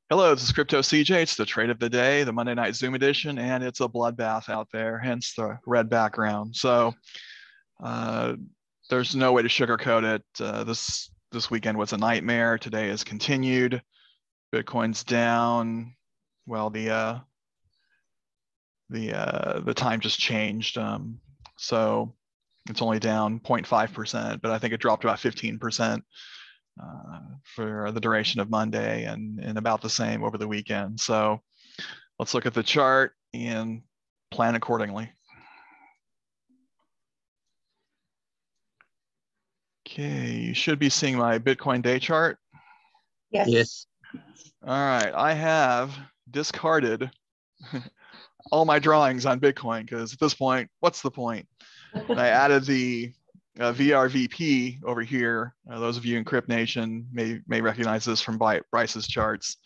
Hello, this is Crypto CJ. It's the trade of the day, the Monday night Zoom edition, and it's a bloodbath out there, hence the red background. So uh, there's no way to sugarcoat it. This weekend was a nightmare. Today is continued. Bitcoin's down. Well, the time just changed. So it's only down 0.5%, but I think it dropped about 15%. For the duration of Monday and about the same over the weekend. So let's look at the chart and plan accordingly. Okay, you should be seeing my Bitcoin day chart. Yes. All right, I have discarded all my drawings on Bitcoin because at this point, what's the point? And I added the VRVP over here. Those of you in CryptNation may recognize this from Bryce's charts.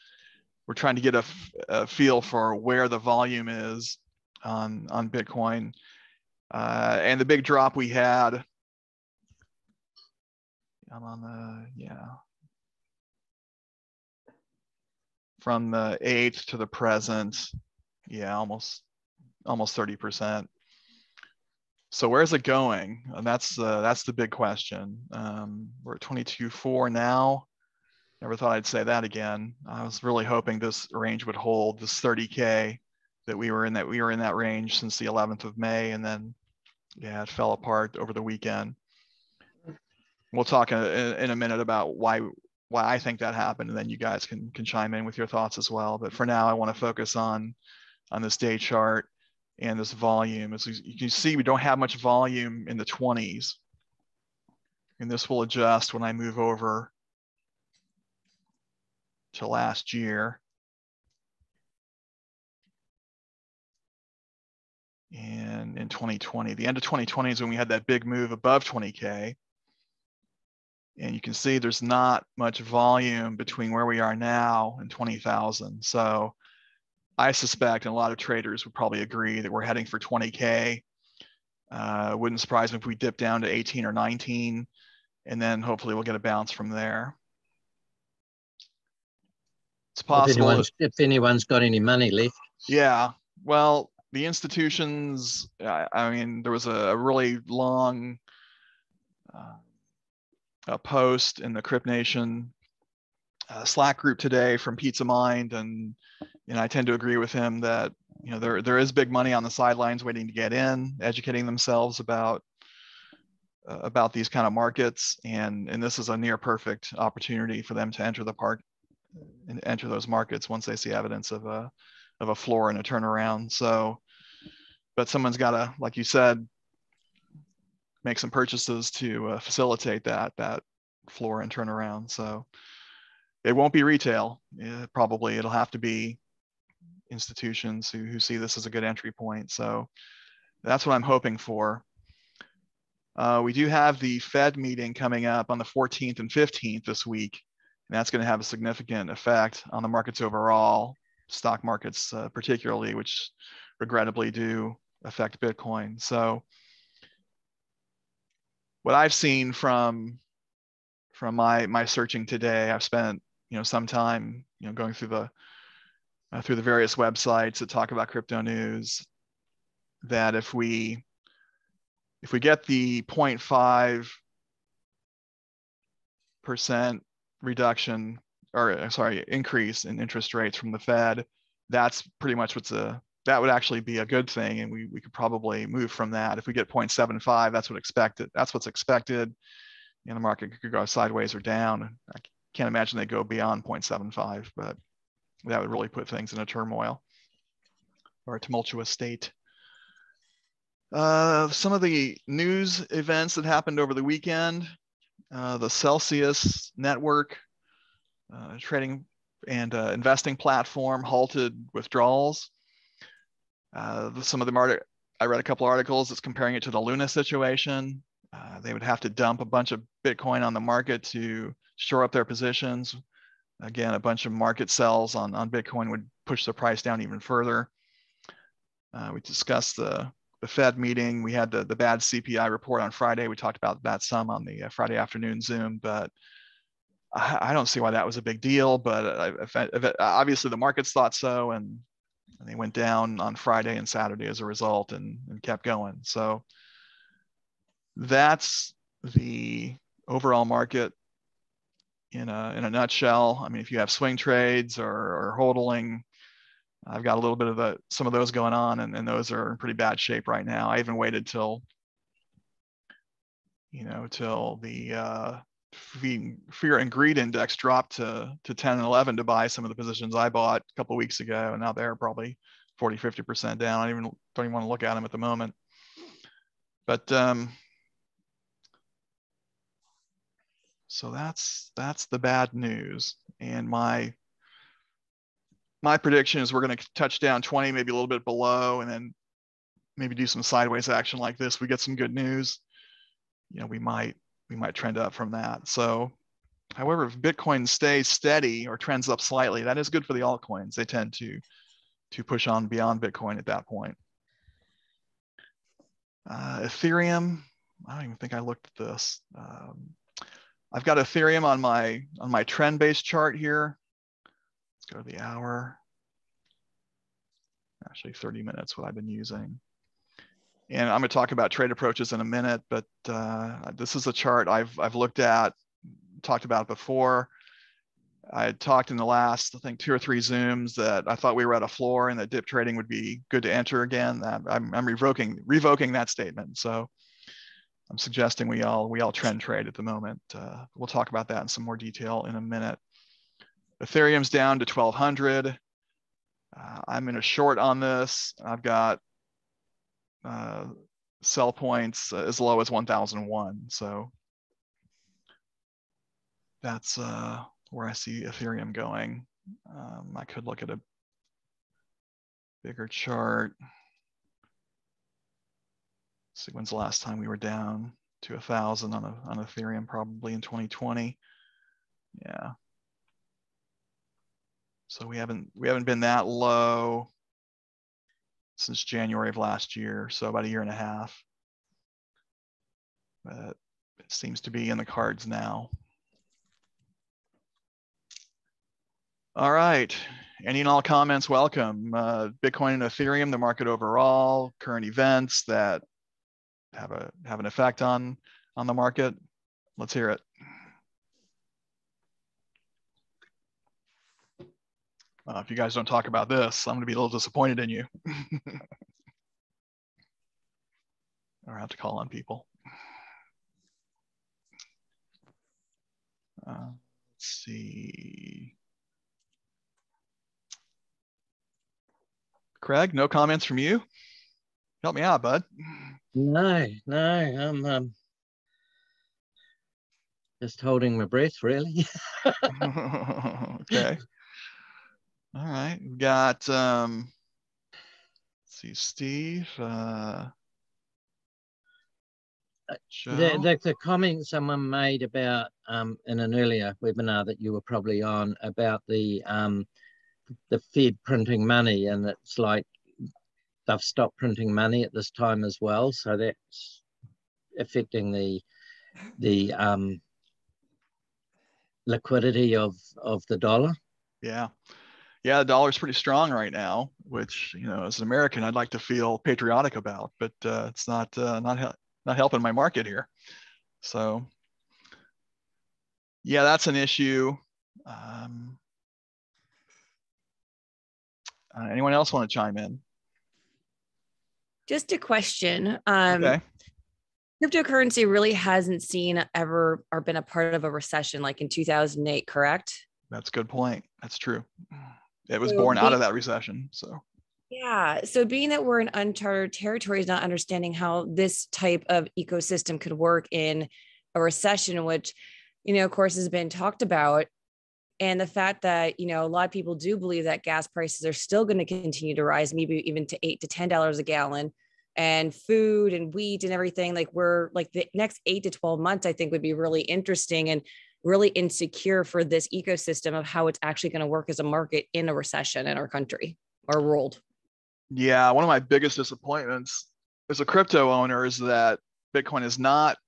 We're trying to get a feel for where the volume is on Bitcoin. And the big drop we had, I'm on the, from the 8th to the present, almost 30%. So where's it going? And that's the big question. We're at 22.4 now. Never thought I'd say that again. I was really hoping this range would hold, this 30K that we were in that range since the 11th of May, and then it fell apart over the weekend. We'll talk in a minute about why I think that happened, and then you guys can chime in with your thoughts as well. But for now, I want to focus on this day chart and this volume. As you can see, we don't have much volume in the 20s, and this will adjust when I move over to last year. And in 2020, the end of 2020 is when we had that big move above 20K. And you can see there's not much volume between where we are now and 20,000. So I suspect, and a lot of traders would probably agree, that we're heading for 20K. Wouldn't surprise me if we dip down to 18 or 19, and then hopefully we'll get a bounce from there. It's possible. If anyone's got any money left. Yeah. Well, the institutions, I mean, there was a really long post in the CryptNation Slack group today from Pizza Mind, and I tend to agree with him that there is big money on the sidelines waiting to get in, educating themselves about these kind of markets, and this is a near perfect opportunity for them to enter those markets once they see evidence of a floor and a turnaround. So, but someone's got to, like you said, make some purchases to facilitate that floor and turnaround. So it won't be retail. Probably it'll have to be institutions who see this as a good entry point. So that's what I'm hoping for. We do have the Fed meeting coming up on the 14th and 15th this week, and that's going to have a significant effect on the markets overall, stock markets particularly, which regrettably do affect Bitcoin. So what I've seen from my searching today, I've spent some time going through the various websites that talk about crypto news, that if we get the 0.5% reduction, or sorry, increase in interest rates from the Fed, that's pretty much that would actually be a good thing, and we could probably move from that. If we get 0.75, that's what's expected. The market could go sideways or down. I can't imagine they go beyond 0.75, but that would really put things in a turmoil or a tumultuous state. Some of the news events that happened over the weekend, the Celsius network trading and investing platform halted withdrawals. Some of them I read a couple articles that's comparing it to the Luna situation. They would have to dump a bunch of Bitcoin on the market to shore up their positions. Again, a bunch of market sells on Bitcoin would push the price down even further. We discussed the Fed meeting. We had the bad CPI report on Friday. We talked about that some on the Friday afternoon Zoom, but I don't see why that was a big deal, but obviously the markets thought so, and they went down on Friday and Saturday as a result, and kept going. So that's the overall market in a nutshell. I mean, if you have swing trades or hodling, I've got a little bit of some of those going on, and those are in pretty bad shape right now. I even waited till the fear and greed index dropped to 10 and 11 to buy some of the positions I bought a couple of weeks ago, and now they're probably 40-50% down. I don't even want to look at them at the moment. But so that's the bad news. And my prediction is we're going to touch down 20, maybe a little bit below, and then maybe do some sideways action like this. We get some good news, we might trend up from that. So, however, if Bitcoin stays steady or trends up slightly, that is good for the altcoins. They tend to push on beyond Bitcoin at that point. Ethereum, I don't even think I looked at this. I've got Ethereum on my trend-based chart here. Let's go to the hour. Actually, 30 minutes, what I've been using. And I'm going to talk about trade approaches in a minute, but this is a chart I've looked at, talked about before. I had talked in the last, I think, 2 or 3 Zooms that I thought we were at a floor and that dip trading would be good to enter again. I'm revoking that statement. So I'm suggesting we all trend trade at the moment. We'll talk about that in some more detail in a minute. Ethereum's down to 1,200. I'm in a short on this. I've got sell points as low as 1,001. So that's where I see Ethereum going. I could look at a bigger chart. Let's see, when's the last time we were down to 1,000 on Ethereum? Probably in 2020. Yeah. So we haven't been that low since January of last year, so about 1.5 years. But it seems to be in the cards now. All right, any and all comments welcome. Bitcoin and Ethereum, the market overall, current events that have an effect on the market. Let's hear it. If you guys don't talk about this, I'm going to be a little disappointed in you. Or I have to call on people. Let's see. Craig, no comments from you? Help me out, bud. No, I'm just holding my breath, really. Okay. All right, we've got, let's see, Steve. The comment someone made about in an earlier webinar that you were probably on about the Fed printing money, and it's like they've stopped printing money at this time as well, so that's affecting the liquidity of the dollar. Yeah, the dollar's pretty strong right now, which, as an American, I'd like to feel patriotic about, but it's not helping my market here. So yeah, that's an issue. Anyone else want to chime in? Just a question. Okay. Cryptocurrency really hasn't seen ever or been a part of a recession like in 2008, correct? That's a good point. That's true. It was born out of that recession. So yeah. So being that we're in uncharted territories, not understanding how this type of ecosystem could work in a recession, which, of course, has been talked about. And the fact that, a lot of people do believe that gas prices are still going to continue to rise, maybe even to $8 to $10 a gallon, and food and wheat and everything. Like the next 8 to 12 months, I think would be really interesting and really insecure for this ecosystem of how it's actually going to work as a market in a recession in our country or world. Yeah. One of my biggest disappointments as a crypto owner is that Bitcoin is not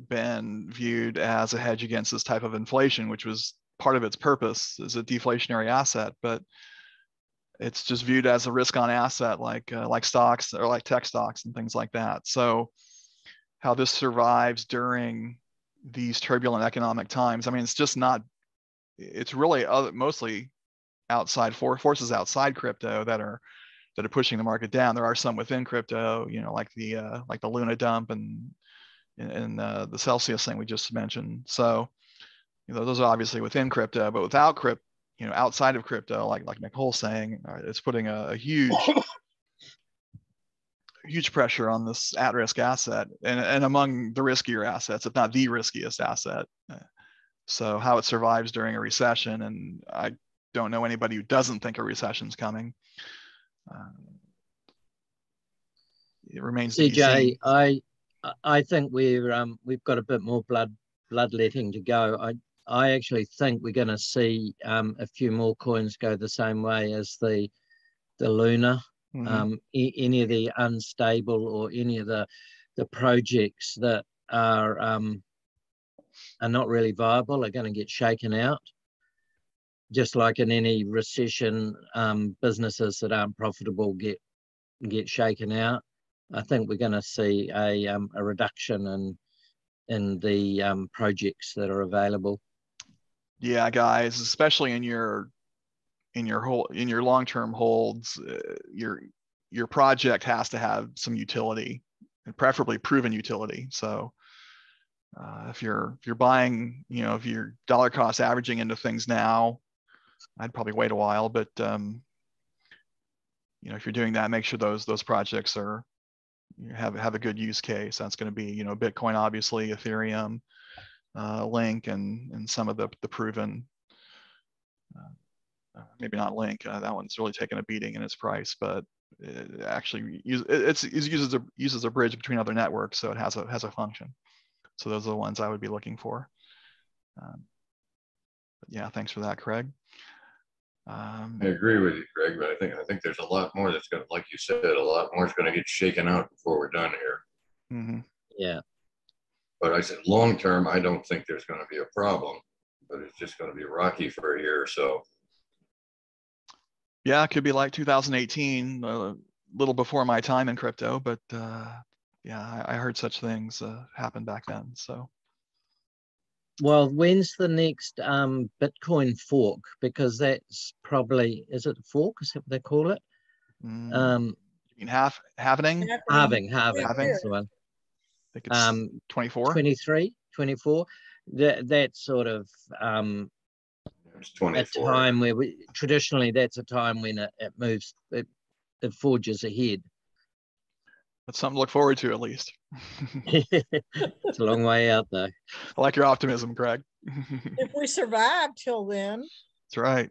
been viewed as a hedge against this type of inflation, which was part of its purpose as a deflationary asset, but it's just viewed as a risk on asset, like stocks or like tech stocks and things like that. So how this survives during these turbulent economic times, I mean, it's just not, it's really mostly outside forces outside crypto that are pushing the market down. There are some within crypto, like the Luna dump and the Celsius thing we just mentioned. So, those are obviously within crypto, but without crypto, outside of crypto, like Nicole's saying, it's putting a huge pressure on this at-risk asset and among the riskier assets, if not the riskiest asset. So how it survives during a recession, and I don't know anybody who doesn't think a recession's coming. It remains to be seen. CJ, I think we've got a bit more bloodletting to go. I actually think we're going to see a few more coins go the same way as the Luna. Mm-hmm. Any of the unstable or any of the projects that are not really viable are going to get shaken out. Just like in any recession, businesses that aren't profitable get shaken out. I think we're going to see a reduction in the projects that are available. Yeah, guys, especially in your long-term holds, your project has to have some utility, and preferably proven utility. So if you're buying, if you're dollar cost averaging into things now, I'd probably wait a while. But if you're doing that, make sure those projects have a good use case. That's going to be Bitcoin, obviously, Ethereum, Link, and some of the proven. Maybe not Link. That one's really taken a beating in its price, but it actually uses a bridge between other networks, so it has a function. So those are the ones I would be looking for. But yeah, thanks for that, Craig. I agree with you, Greg, but I think there's a lot more that's going to, like you said, a lot more is going to get shaken out before we're done here. Mm-hmm. Yeah. But I said long term, I don't think there's going to be a problem, but it's just going to be rocky for a year or so. Yeah, it could be like 2018, a little before my time in crypto, but yeah, I heard such things happen back then. So. Well, when's the next Bitcoin fork? Because that's probably, is it a fork? Is that what they call it? You mean halving? Halving. That's the one. I think it's 24? 23, 24. That's sort of it's 24. a time where traditionally that's a time when it moves, it forges ahead. That's something to look forward to, at least. It's a long way out, though. I like your optimism, Craig. If we survive till then. That's right.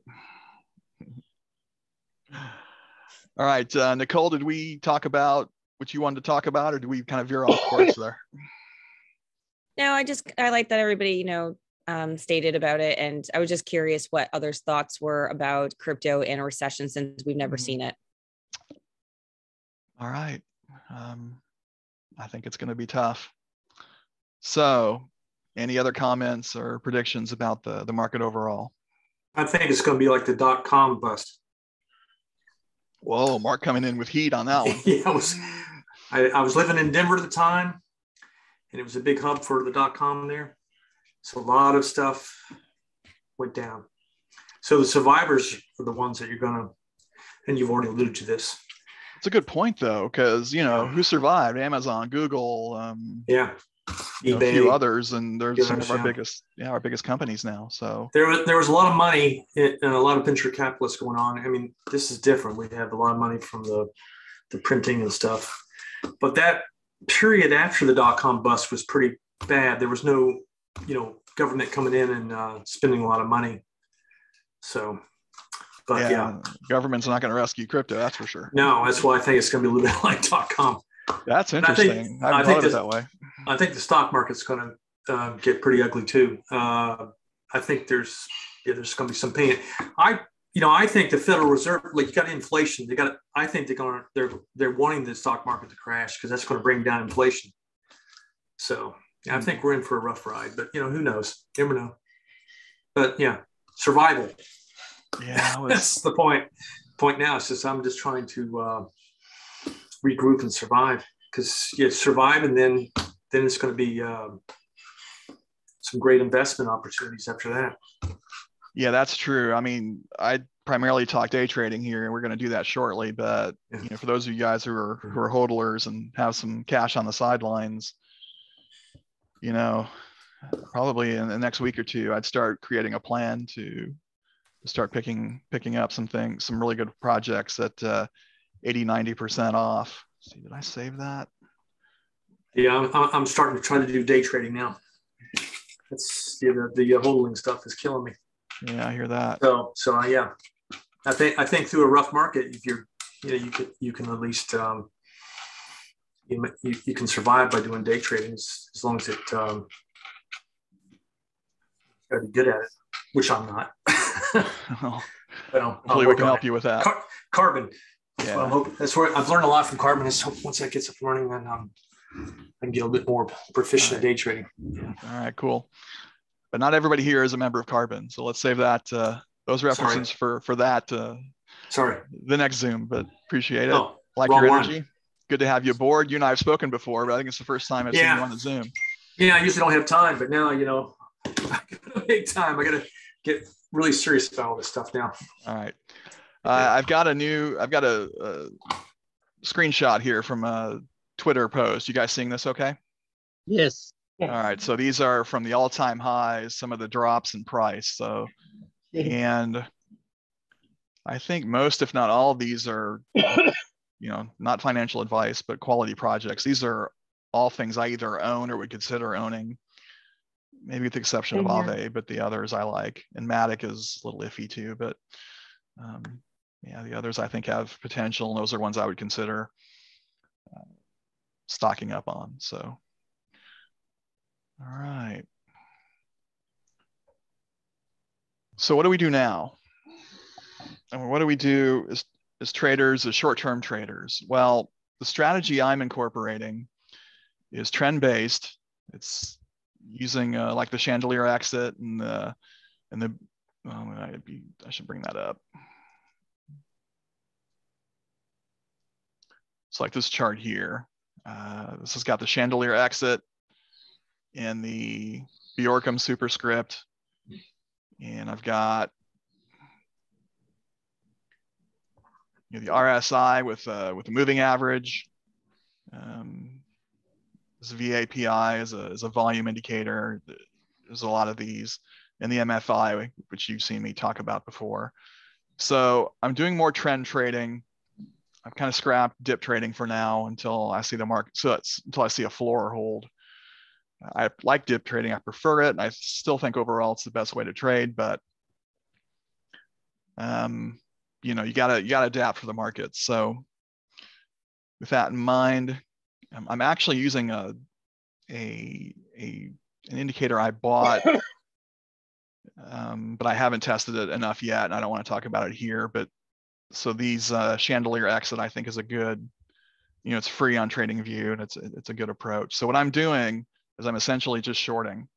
All right, Nicole, did we talk about what you wanted to talk about, or do we kind of veer off course there? No, I like that everybody, stated about it. And I was just curious what others' thoughts were about crypto and a recession, since we've never seen it. All right. I think it's going to be tough. So any other comments or predictions about the market overall? I think it's going to be like the .com bust. Whoa, Mark coming in with heat on that one. Yeah, I was living in Denver at the time, and it was a big hub for the .com there. So a lot of stuff went down. So the survivors are the ones that you're going to, and you've already alluded to this. It's a good point, though, because who survived? Amazon, Google, eBay, a few others, and they're some of our biggest companies now. So there was a lot of money and a lot of venture capitalists going on. I mean, this is different. We have a lot of money from the printing and stuff, but that period after the .com bust was pretty bad. There was no government coming in and spending a lot of money. So. But yeah, government's not going to rescue crypto, that's for sure. No, that's why I think it's going to be a little bit like .com. That's interesting. I haven't thought of it that way. I think the stock market's going to get pretty ugly too. I think there's going to be some pain. I think the Federal Reserve, like, you got inflation. I think they're wanting the stock market to crash because that's going to bring down inflation. So Yeah, I think we're in for a rough ride, but who knows? Never know. But yeah, survival. Yeah, that's the point. Point now. It's just I'm just trying to regroup and survive, because you survive, and then it's going to be some great investment opportunities after that. Yeah, that's true. I mean, I primarily talk day trading here, and we're going to do that shortly. But for those of you guys who are hodlers and have some cash on the sidelines, probably in the next week or two, I'd start creating a plan to start picking up some really good projects at 80-90% off. Let's see, did I save that? Yeah, I'm starting to try to do day trading now. It's the hodling stuff is killing me. Yeah, I hear that. So yeah, I think through a rough market, if you can at least you can survive by doing day trading as long as it gotta be good at it, which I'm not. Well, but hopefully we can help you with that. Carbon. Yeah. That's where I've learned a lot from Carbon. Once that gets up and running, then I can get a bit more proficient at day trading. All right, cool. But not everybody here is a member of Carbon, so let's save that those references for that. The next Zoom. But appreciate it. Like your energy. One. Good to have you aboard. You and I have spoken before, but I think it's the first time I've seen you on the Zoom. Yeah, I usually don't have time, but now I gotta make time. I gotta get really serious about all this stuff now. All right. I've got a screenshot here from a Twitter post. You guys seeing this okay? Yes. All right. So these are from the all-time highs, some of the drops in price. So, and I think most, if not all of these are, not financial advice, but quality projects. These are all things I either own or would consider owning, maybe with the exception of Aave, but the others I like. And Matic is a little iffy too, but the others I think have potential, and those are ones I would consider stocking up on. So, all right. So what do we do now? And what do we do as traders, as short-term traders? Well, the strategy I'm incorporating is trend-based. It's using like the Chandelier Exit and I should bring that up. It's like this chart here. This has got the Chandelier Exit and the Bjorkum superscript, and I've got the RSI with a moving average. This VAPI is a volume indicator. There's a lot of these, and the MFI, which you've seen me talk about before. So I'm doing more trend trading. I've kind of scrapped dip trading for now until I see the market. So until I see a floor or hold. I like dip trading. I prefer it, and I still think overall it's the best way to trade. But you gotta adapt for the market. So with that in mind, I'm actually using an indicator I bought, but I haven't tested it enough yet, and I don't want to talk about it here. But so these Chandelier Exit I think is a good, it's free on TradingView, and it's a good approach. So what I'm doing is I'm essentially just shorting,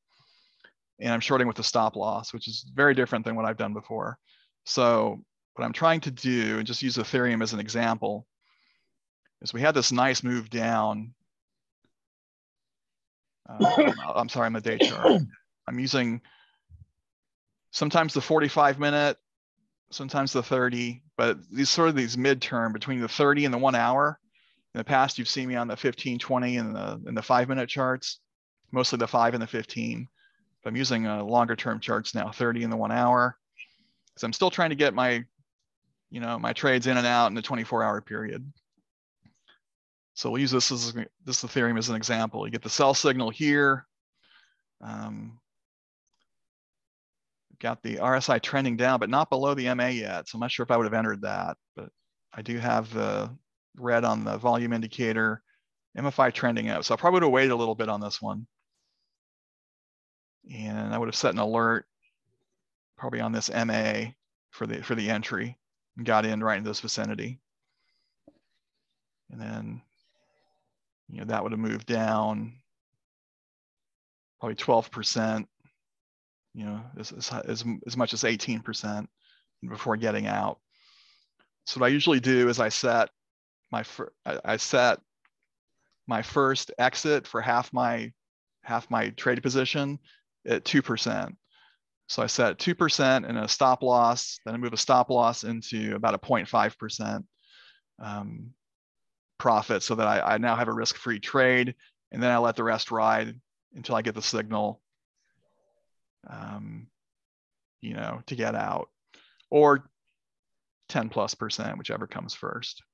and I'm shorting with a stop loss, which is very different than what I've done before. So what I'm trying to do, and just use Ethereum as an example, is we had this nice move down. I'm sorry, I'm a day chart. I'm using sometimes the 45-minute, sometimes the 30, but these midterm between the 30 and the 1 hour. In the past, you've seen me on the 15, 20, and the 5-minute charts, mostly the 5 and the 15. But I'm using longer term charts now, 30 and the 1 hour. So I'm still trying to get my trades in and out in the 24-hour period. So we'll use this Ethereum as an example. You get the sell signal here. Got the RSI trending down, but not below the MA yet. So I'm not sure if I would have entered that, but I do have the red on the volume indicator, MFI trending up. So I probably would have waited a little bit on this one. And I would have set an alert probably on this MA for the entry, and got in right in this vicinity. And then, that would have moved down probably 12%, you know, as much as 18% before getting out. So what I usually do is I set my first exit for half my trade position at 2%. So I set 2% and a stop loss, then I move a stop loss into about a 0.5% profit, so that I now have a risk-free trade, and then I let the rest ride until I get the signal, you know, to get out, or 10+%, whichever comes first.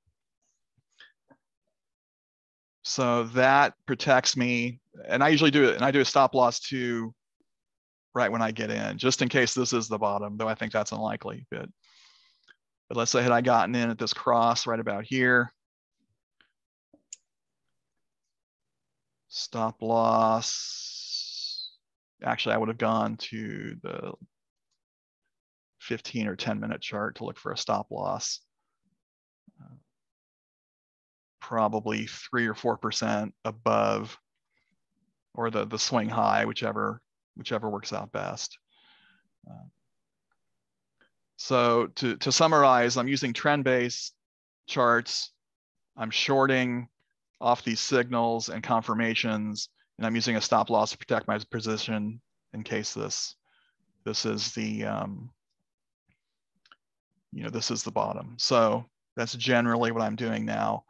So that protects me, and I usually do it, and I do a stop loss too right when I get in, just in case this is the bottom, though I think that's unlikely. But let's say had I gotten in at this cross right about here, stop loss, actually I would have gone to the 15 or 10-minute chart to look for a stop loss, probably 3 or 4% above, or the swing high, whichever works out best. So to summarize, I'm using trend-based charts. I'm shorting off these signals and confirmations, and I'm using a stop loss to protect my position in case this is the you know, this is the bottom. So that's generally what I'm doing now.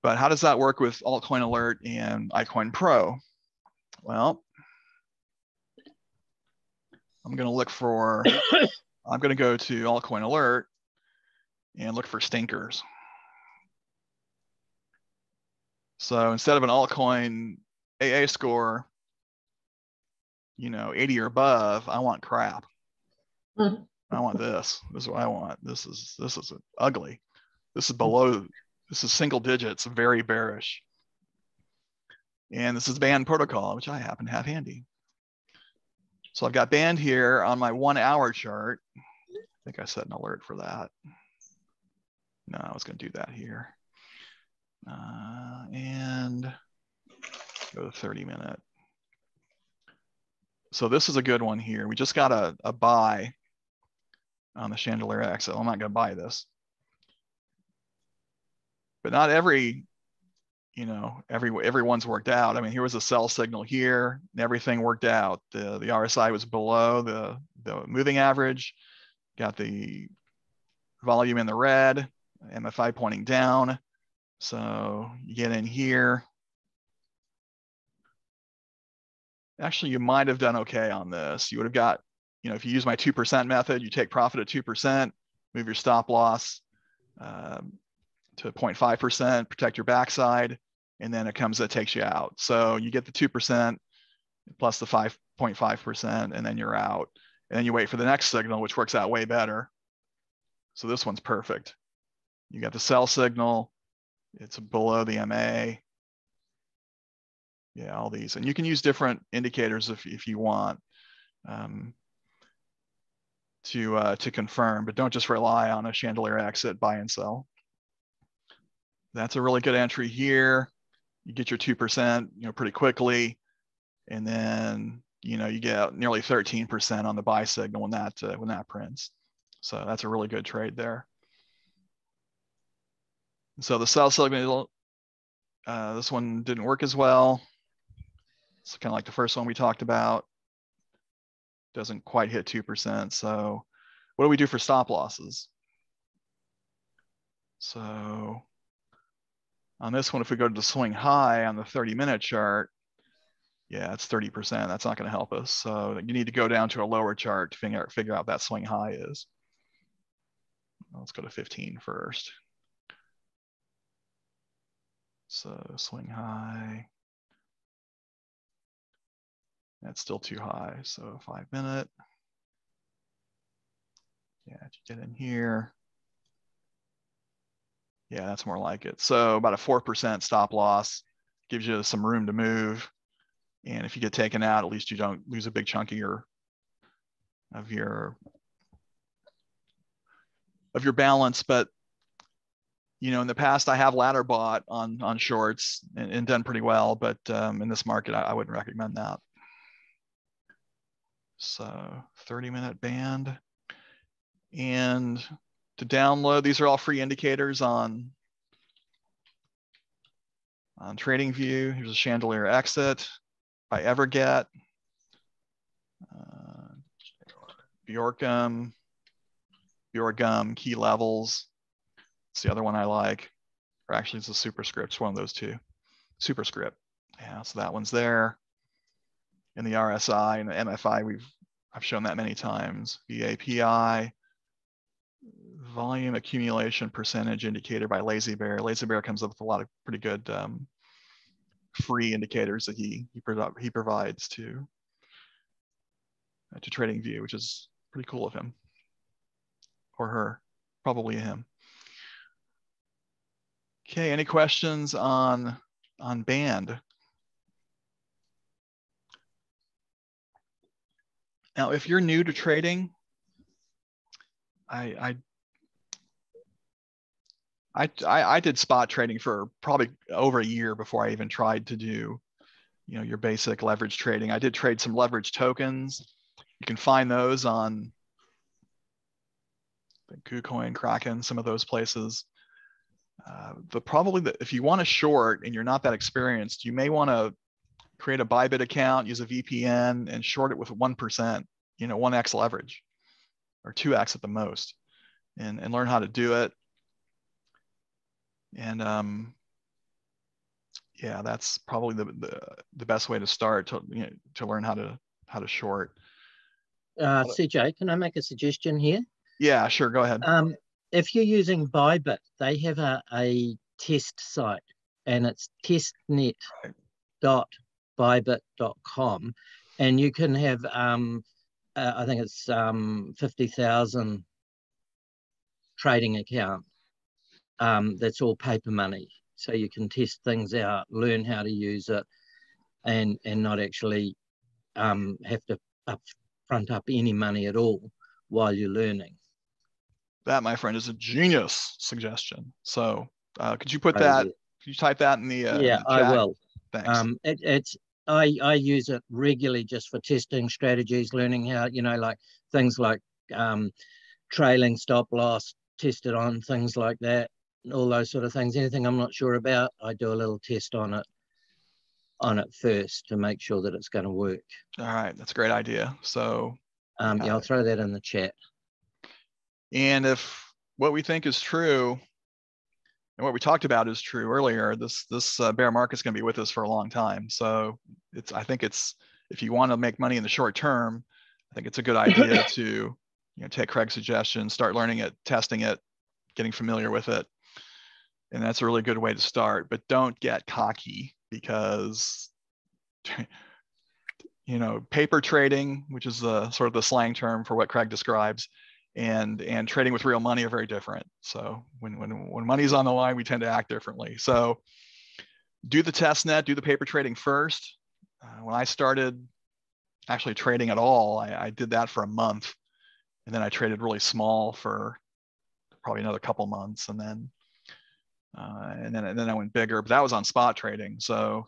But how does that work with Altcoin Alert and iCoinPro? Well, I'm going to look for, I'm going to go to Altcoin Alert and look for stinkers. So instead of an altcoin AA score, you know, 80 or above, I want crap. I want this. This is what I want. This is ugly. This is below, this is single digits, very bearish. And this is band protocol, which I happen to have handy. So I've got band here on my 1 hour chart. I think I set an alert for that. No, I was going to do that here. And go to 30-minute. So this is a good one here. We just got a buy on the Chandelier Exit. I'm not going to buy this. But not every, you know, everyone's worked out. I mean, here was a sell signal here, and everything worked out. The RSI was below the moving average, got the volume in the red, MFI pointing down. So you get in here. Actually, you might have done okay on this. You would have got, you know, if you use my 2% method, you take profit at 2%, move your stop loss to 0.5%, protect your backside, and then it takes you out. So you get the 2% plus the 5.5%, and then you're out. And then you wait for the next signal, which works out way better. So this one's perfect. You got the sell signal, it's below the MA. Yeah, all these. And you can use different indicators if you want to confirm, but don't just rely on a Chandelier Exit buy and sell. That's a really good entry here. You get your 2%, you know, pretty quickly, and then, you know, you get nearly 13% on the buy signal when that prints. So that's a really good trade there. So the sell signal, this one didn't work as well. It's kind of like the first one we talked about. Doesn't quite hit 2%. So what do we do for stop losses? So on this one, if we go to the swing high on the 30-minute chart, yeah, it's 30%. That's not going to help us. So you need to go down to a lower chart to figure out that swing high is. Let's go to 15 first. So swing high. That's still too high. So 5-minute. Yeah, you get in here. Yeah, that's more like it. So about a 4% stop loss gives you some room to move. And if you get taken out, at least you don't lose a big chunk of your balance. But you know, in the past, I have ladder bought on shorts and done pretty well. But in this market, I wouldn't recommend that. So 30-minute band. And to download, these are all free indicators on TradingView. Here's a Chandelier Exit by Everget. Bjorkum key levels. It's the other one I like. Or actually, it's a superscript. It's one of those two. Superscript. Yeah, so that one's there. In the RSI and the MFI, I've shown that many times. VAPI, volume accumulation percentage indicator by Lazy Bear. Lazy Bear comes up with a lot of pretty good free indicators that he provides to TradingView, which is pretty cool of him or her, probably him. Okay, any questions on band? Now, if you're new to trading, I did spot trading for probably over a year before I even tried to do, your basic leverage trading. I did trade some leverage tokens. You can find those on the KuCoin, Kraken, some of those places. If you want to short and you're not that experienced, you may want to create a Bybit account, use a VPN, and short it with 1%, 1x leverage or 2x at the most, and learn how to do it. And yeah, that's probably the best way to start to learn how to short. CJ, can I make a suggestion here? Yeah, sure. Go ahead. If you're using Bybit, they have a test site, and it's testnet.bybit.com, and you can have I think it's 50,000 trading account. That's all paper money, so you can test things out, learn how to use it, and not actually have to front up any money at all while you're learning. That, my friend, is a genius suggestion. So could you put that? Could you type that in the yeah, in the chat? I will. Thanks. I use it regularly just for testing strategies, learning how, like things like trailing stop loss, test it on things like that, all those sort of things. Anything I'm not sure about, I do a little test on it first to make sure that it's going to work. All right, that's a great idea. So yeah, I'll throw that in the chat. And if what we think is true and what we talked about is true earlier, this bear market is going to be with us for a long time. So I think if you want to make money in the short term, I think it's a good idea to take Craig's suggestion, start learning it, testing it, getting familiar with it. And that's a really good way to start, but don't get cocky, because paper trading, which is sort of the slang term for what Craig describes, and trading with real money are very different. So when money's on the line, we tend to act differently. So do the test net, do the paper trading first. When I started actually trading at all, I did that for a month, and then I traded really small for probably another couple months, and then I went bigger. But that was on spot trading. So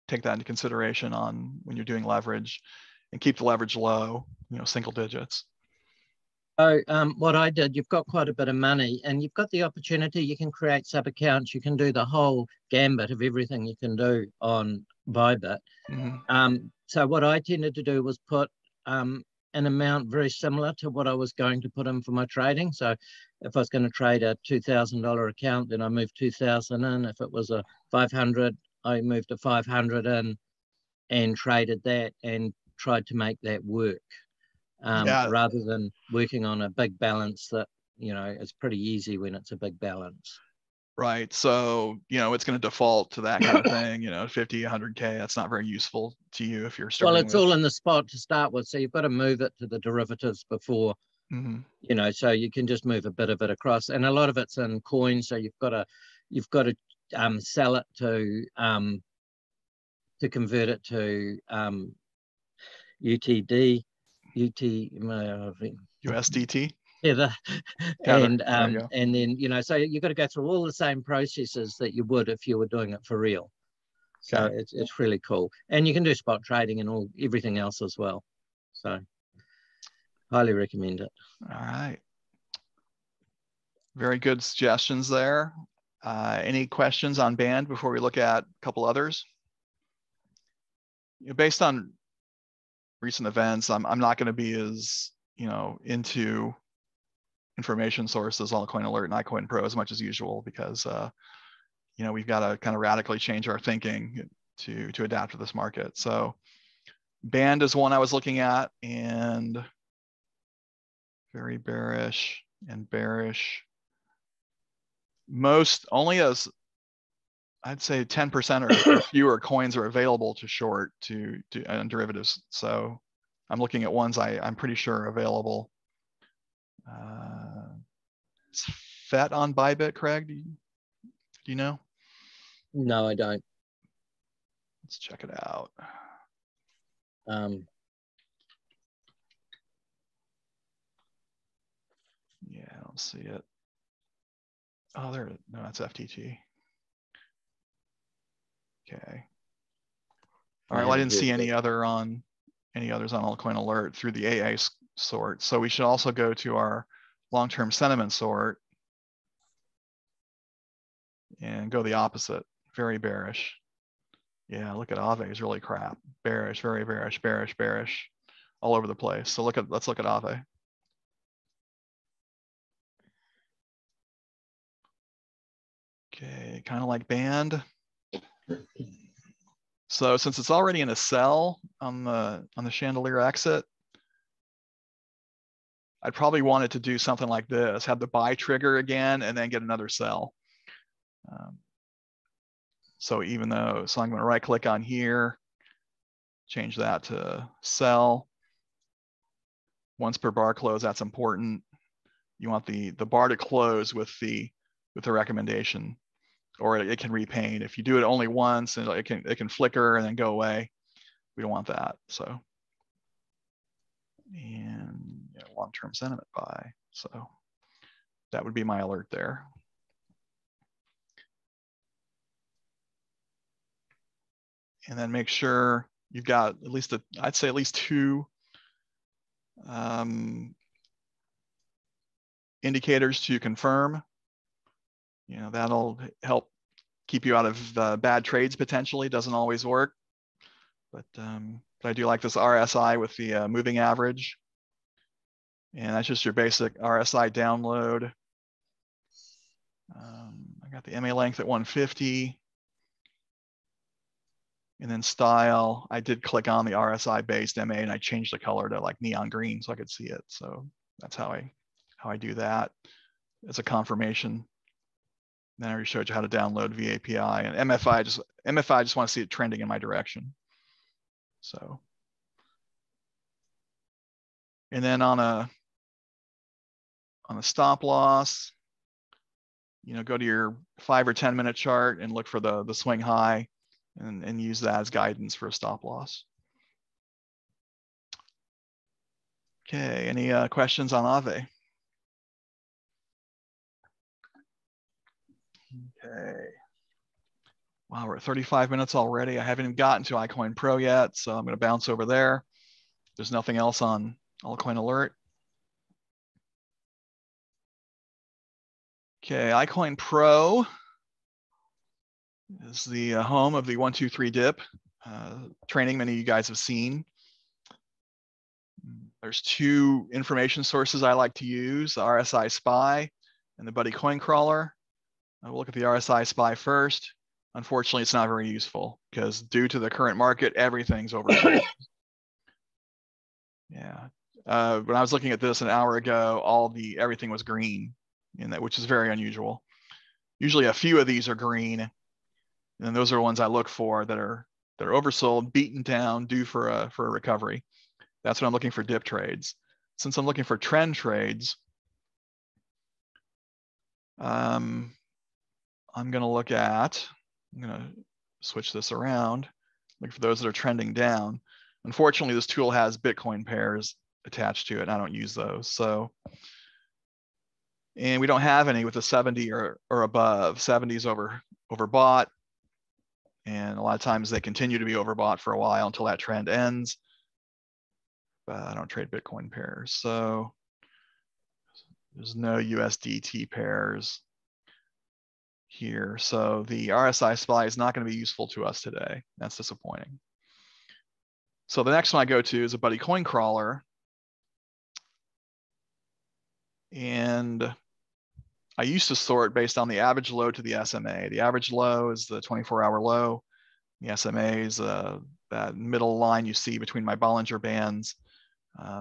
take that into consideration on when you're doing leverage, and keep the leverage low, single digits. So what I did, you've got quite a bit of money, and you've got the opportunity, you can create sub-accounts, you can do the whole gambit of everything you can do on Bybit. Mm-hmm. So what I tended to do was put an amount very similar to what I was going to put in for my trading. So if I was going to trade a $2,000 account, then I moved 2,000 in. If it was a 500, I moved a 500 in and traded that and tried to make that work. Rather than working on a big balance that, it's pretty easy when it's a big balance. Right. So, it's going to default to that kind of thing, 50, 100K. That's not very useful to you if you're starting. Well, it's all in the spot to start with. So you've got to move it to the derivatives before, so you can just move a bit of it across. And a lot of it's in coins. So you've got to sell it to convert it to USDT. Yeah. And then so you've got to go through all the same processes that you would if you were doing it for real. So it's really cool, and you can do spot trading and everything else as well. So highly recommend it. All right. Very good suggestions there. Any questions on Band before we look at a couple others? Based on recent events, I'm not going to be as into information sources, Altcoin Alert and iCoinPro as much as usual, because we've got to kind of radically change our thinking to adapt to this market. So Band is one I was looking at, and very bearish and bearish. Most, only as I'd say 10% or fewer coins are available to short to derivatives. So I'm looking at ones I'm pretty sure are available. Is FET on Bybit, Craig? Do you know? No, I don't. Let's check it out. Yeah, I don't see it. Oh, there. No, that's FTT. Okay. All right. Well, I didn't see any others on Altcoin Alert through the AA sort. So we should also go to our long-term sentiment sort and go the opposite. Very bearish. Yeah, look at Aave is really crap. Bearish, very bearish, bearish, bearish, all over the place. So let's look at Aave. Okay, kind of like Band. So since it's already in a sell on the Chandelier Exit, I'd probably want it to do something like this: have the buy trigger again, and then get another sell. So I'm going to right click on here, change that to sell. Once per bar close, that's important. You want the bar to close with the recommendation, or it can repaint. If you do it only once, and it can flicker and then go away. We don't want that. So, and long-term sentiment buy. So that would be my alert there. And then make sure you've got at least I'd say at least two indicators to confirm. That'll help keep you out of bad trades potentially. Doesn't always work, but I do like this RSI with the moving average. And that's just your basic RSI download. I got the MA length at 150. And then style, I did click on the RSI based MA and I changed the color to like neon green so I could see it. So that's how I do that as a confirmation. Then I already showed you how to download VAPI, and MFI I just want to see it trending in my direction. So, and then on a stop loss, go to your 5 or 10 minute chart and look for the swing high, and use that as guidance for a stop loss. Okay, any questions on Aave? Okay. Wow, we're at 35 minutes already. I haven't even gotten to iCoinPro yet, so I'm going to bounce over there. There's nothing else on Altcoin Alert. Okay, iCoinPro is the home of the 1-2-3 dip training many of you guys have seen. There's two information sources I like to use: the RSI Spy and the Buddy Coin Crawler. We'll look at the RSI Spy first. Unfortunately, it's not very useful because due to the current market, everything's oversold. Yeah. When I was looking at this an hour ago, everything was green, which is very unusual. Usually a few of these are green, and those are ones I look for that are oversold, beaten down, due for a recovery. That's what I'm looking for dip trades. Since I'm looking for trend trades, I'm going to switch this around, look for those that are trending down. Unfortunately, this tool has Bitcoin pairs attached to it, and I don't use those. So, and we don't have any with a 70 or above. 70 is overbought, and a lot of times they continue to be overbought for a while until that trend ends. but I don't trade Bitcoin pairs. So there's no USDT pairs here. So the RSI SPY is not going to be useful to us today. That's disappointing. So the next one I go to is a buddy coin crawler. And I used to sort based on the average low to the SMA. The average low is the 24-hour low. The SMA is that middle line you see between my Bollinger Bands,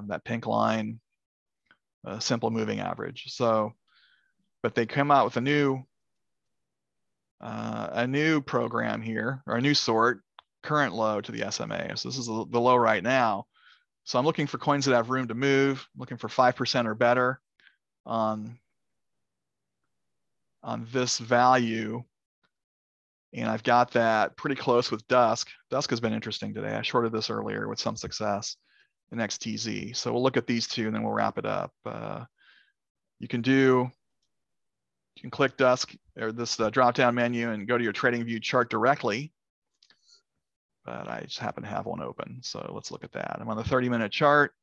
that pink line, simple moving average. So, but they come out with a new program here, or a new sort, current low to the SMA. So this is the low right now. So I'm looking for coins that have room to move, looking for 5% or better on this value. And I've got that pretty close with Dusk. Dusk has been interesting today. I shorted this earlier with some success in XTZ. So we'll look at these two and then we'll wrap it up. You can click Dusk or this drop-down menu and go to your trading view chart directly. But I just happen to have one open. So let's look at that. I'm on the 30-minute chart.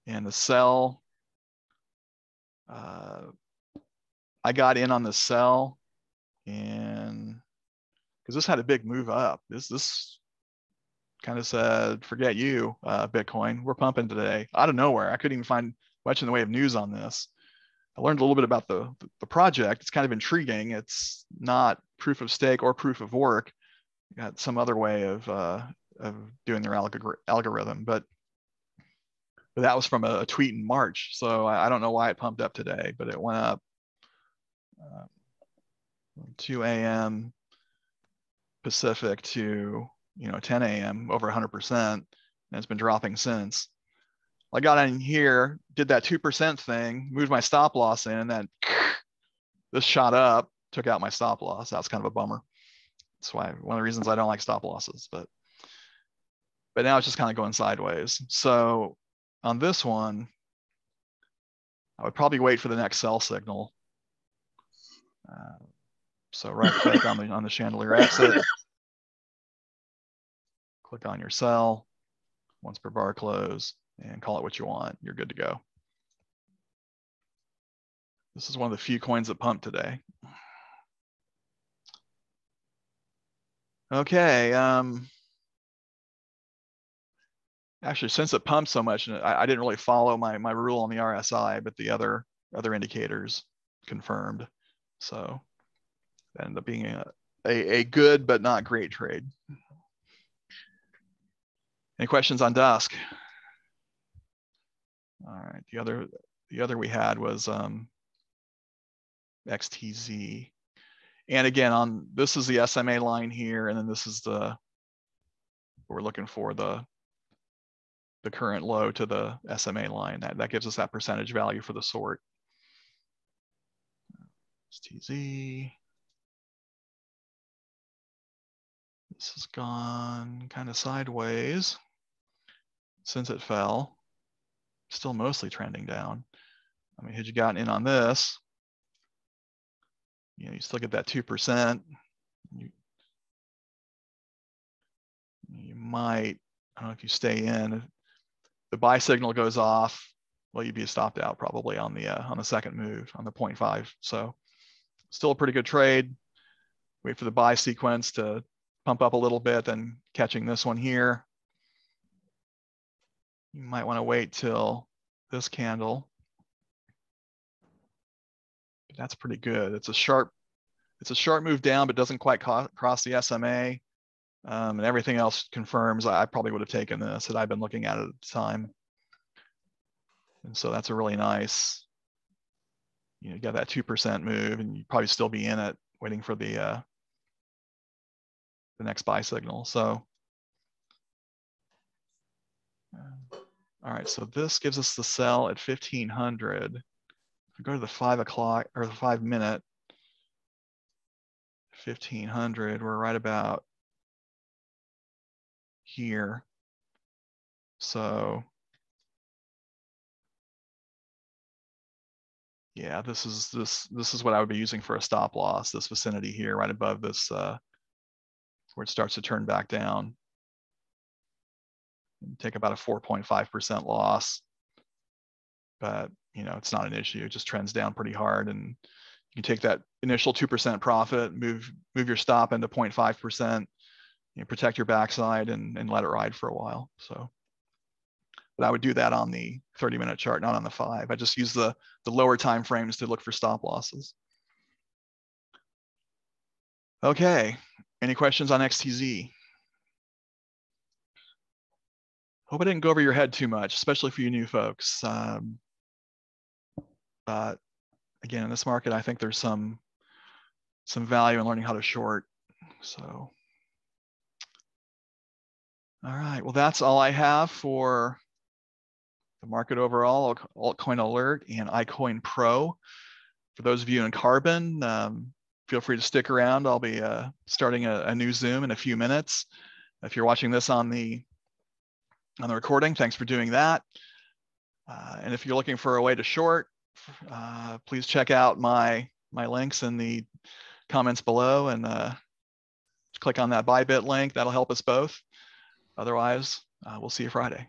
And the sell, I got in on the sell, and because this had a big move up, this kind of said, forget you, Bitcoin, we're pumping today. Out of nowhere, I couldn't even find much in the way of news on this. I learned a little bit about the project. It's kind of intriguing. It's not proof of stake or proof of work. You got some other way of doing their algorithm, but that was from a tweet in March. So I don't know why it pumped up today, but it went up 2 a.m. Pacific to 10 a.m. over 100%, and it's been dropping since. I got in here, did that 2% thing, moved my stop loss in, and then this shot up, took out my stop loss. That was kind of a bummer. That's why one of the reasons I don't like stop losses, but now it's just kind of going sideways. So on this one, I would probably wait for the next sell signal. So right click on the Chandelier Exit, click on your sell, once per bar close, and call it what you want. You're good to go. This is one of the few coins that pumped today. Okay. Actually, since it pumped so much, I didn't really follow my rule on the RSI, but the other indicators confirmed. So that ended up being a good but not great trade. Any questions on Dusk? All right. The other we had was XTZ. And again, this is the SMA line here, and then this is we're looking for the current low to the SMA line. That gives us that percentage value for the sort. XTZ. This has gone kind of sideways since it fell. Still mostly trending down. I mean, had you gotten in on this, you still get that 2%. You might, I don't know if you stay in. If the buy signal goes off, well, you'd be stopped out probably on the second move on the 0.5. So still a pretty good trade. Wait for the buy sequence to pump up a little bit, then catching this one here. You might want to wait till this candle. That's pretty good. It's a sharp move down, but doesn't quite cross the SMA. And everything else confirms I probably would have taken this had I been looking at it at the time. And so that's a really nice, you got that 2% move, and you'd probably still be in it waiting for the next buy signal. So, all right, so this gives us the sell at 1500. If we go to the 5 o'clock or the 5 minute, 1500, we're right about here. So yeah, this is what I would be using for a stop loss, this vicinity here, right above this where it starts to turn back down. take about a 4.5% loss. But it's not an issue. It just trends down pretty hard, and you take that initial 2% profit, move your stop into 0.5%, protect your backside, and let it ride for a while. So, but I would do that on the 30-minute chart, not on the 5. I just use the lower time frames to look for stop losses. Okay, any questions on XTZ? Hope I didn't go over your head too much, especially for you new folks. But again, in this market, I think there's some value in learning how to short. So, all right, well, that's all I have for the market overall, Altcoin Alert and iCoinPro. For those of you in Carbon, feel free to stick around. I'll be starting a new Zoom in a few minutes. If you're watching this on the recording, thanks for doing that. And if you're looking for a way to short, please check out my links in the comments below, and click on that Bybit link. That'll help us both. Otherwise, we'll see you Friday.